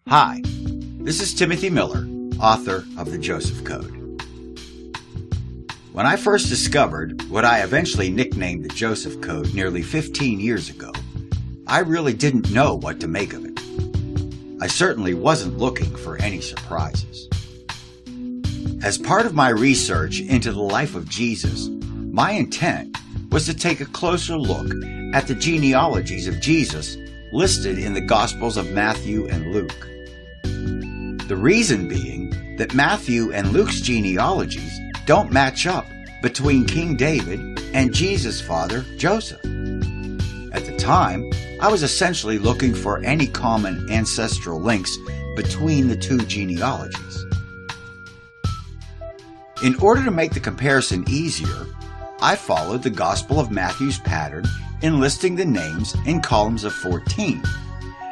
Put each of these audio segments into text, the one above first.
Hi, this is Timothy Miller, author of The Joseph Code. When I first discovered what I eventually nicknamed the Joseph Code nearly 15 years ago, I really didn't know what to make of it. I certainly wasn't looking for any surprises. As part of my research into the life of Jesus, my intent was to take a closer look at the genealogies of Jesus listed in the Gospels of Matthew and Luke. The reason being that Matthew and Luke's genealogies don't match up between King David and Jesus' father, Joseph. At the time, I was essentially looking for any common ancestral links between the two genealogies. In order to make the comparison easier, I followed the Gospel of Matthew's pattern in listing the names in columns of 14,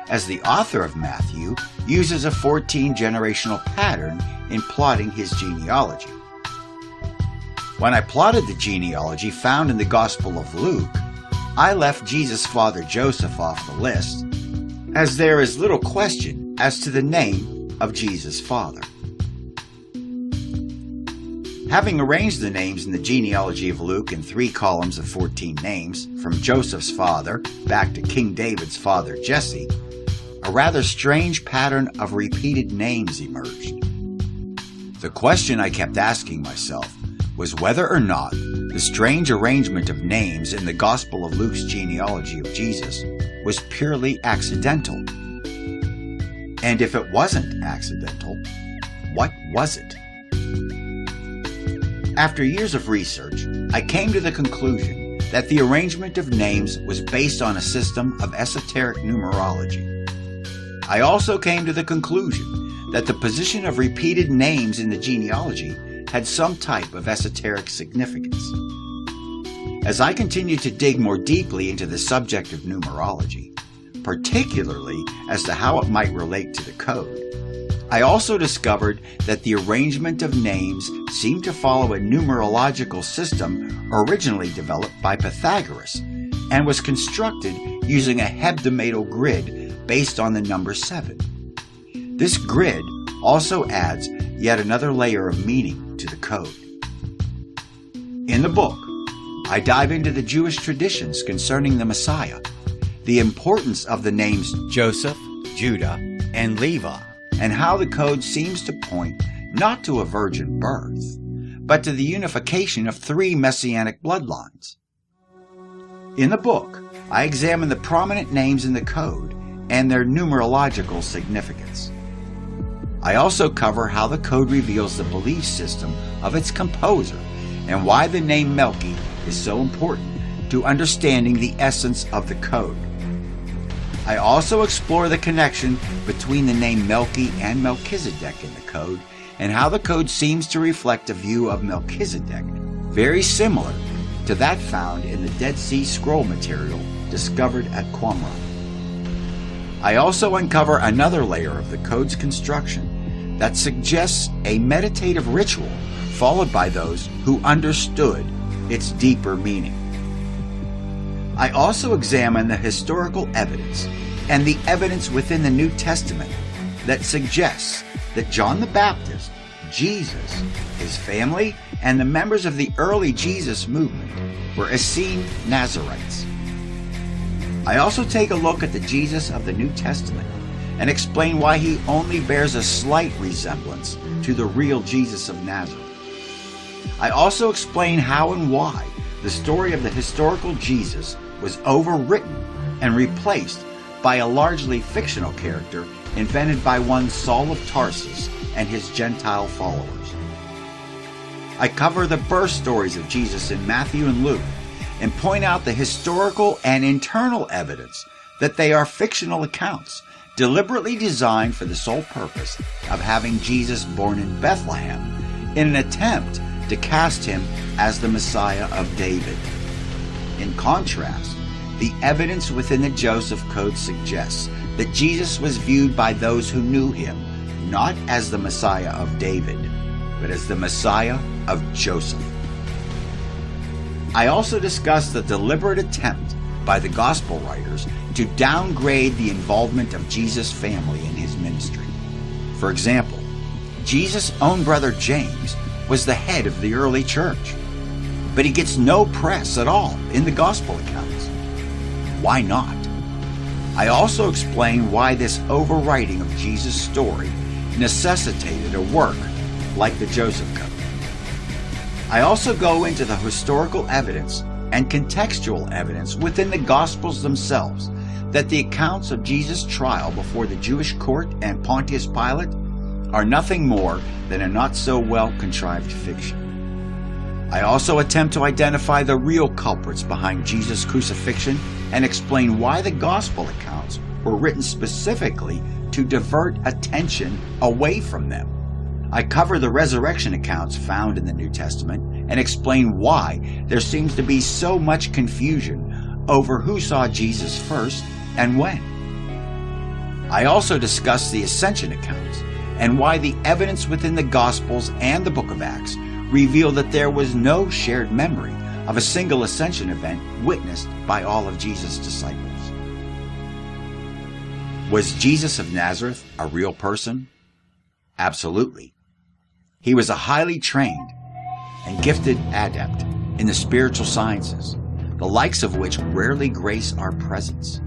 as the author of Matthew uses a 14-generational pattern in plotting his genealogy. When I plotted the genealogy found in the Gospel of Luke, I left Jesus' father Joseph off the list, as there is little question as to the name of Jesus' father. Having arranged the names in the genealogy of Luke in 3 columns of 14 names, from Joseph's father back to King David's father Jesse, a rather strange pattern of repeated names emerged. The question I kept asking myself was whether or not the strange arrangement of names in the Gospel of Luke's genealogy of Jesus was purely accidental. And if it wasn't accidental, what was it? After years of research, I came to the conclusion that the arrangement of names was based on a system of esoteric numerology. I also came to the conclusion that the position of repeated names in the genealogy had some type of esoteric significance. As I continued to dig more deeply into the subject of numerology, particularly as to how it might relate to the code, I also discovered that the arrangement of names seemed to follow a numerological system originally developed by Pythagoras and was constructed using a hebdomadal grid based on the number 7. This grid also adds yet another layer of meaning to the code. In the book, I dive into the Jewish traditions concerning the Messiah, the importance of the names Joseph, Judah, and Levi, and how the code seems to point not to a virgin birth, but to the unification of 3 messianic bloodlines. In the book, I examine the prominent names in the code and their numerological significance. I also cover how the code reveals the belief system of its composer and why the name Melchi is so important to understanding the essence of the code. I also explore the connection between the name Melchi and Melchizedek in the code and how the code seems to reflect a view of Melchizedek very similar to that found in the Dead Sea Scroll material discovered at Qumran. I also uncover another layer of the code's construction that suggests a meditative ritual followed by those who understood its deeper meaning. I also examine the historical evidence and the evidence within the New Testament that suggests that John the Baptist, Jesus, his family, and the members of the early Jesus movement were Essene Nazarites. I also take a look at the Jesus of the New Testament and explain why he only bears a slight resemblance to the real Jesus of Nazareth. I also explain how and why the story of the historical Jesus was overwritten and replaced by a largely fictional character invented by one Saul of Tarsus and his Gentile followers. I cover the birth stories of Jesus in Matthew and Luke and point out the historical and internal evidence that they are fictional accounts deliberately designed for the sole purpose of having Jesus born in Bethlehem in an attempt to cast him as the Messiah of David. In contrast, the evidence within the Joseph Code suggests that Jesus was viewed by those who knew him not as the Messiah of David, but as the Messiah of Joseph. I also discuss the deliberate attempt by the Gospel writers to downgrade the involvement of Jesus' family in his ministry. For example, Jesus' own brother James was the head of the early church, but he gets no press at all in the gospel accounts. Why not? I also explain why this overwriting of Jesus' story necessitated a work like the Joseph Code. I also go into the historical evidence and contextual evidence within the Gospels themselves that the accounts of Jesus' trial before the Jewish court and Pontius Pilate are nothing more than a not-so-well-contrived fiction. I also attempt to identify the real culprits behind Jesus' crucifixion and explain why the Gospel accounts were written specifically to divert attention away from them. I cover the resurrection accounts found in the New Testament and explain why there seems to be so much confusion over who saw Jesus first and when. I also discuss the ascension accounts and why the evidence within the Gospels and the book of Acts reveal that there was no shared memory of a single ascension event witnessed by all of Jesus' disciples. Was Jesus of Nazareth a real person? Absolutely. He was a highly trained and gifted adept in the spiritual sciences, the likes of which rarely grace our presence.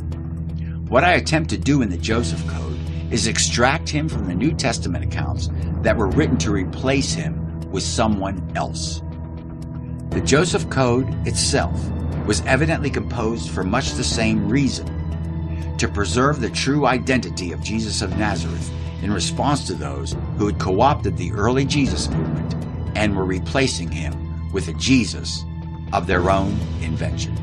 What I attempt to do in the Joseph Code is extract him from the New Testament accounts that were written to replace him with someone else. The Joseph Code itself was evidently composed for much the same reason, to preserve the true identity of Jesus of Nazareth in response to those who had co-opted the early Jesus movement and were replacing him with a Jesus of their own invention.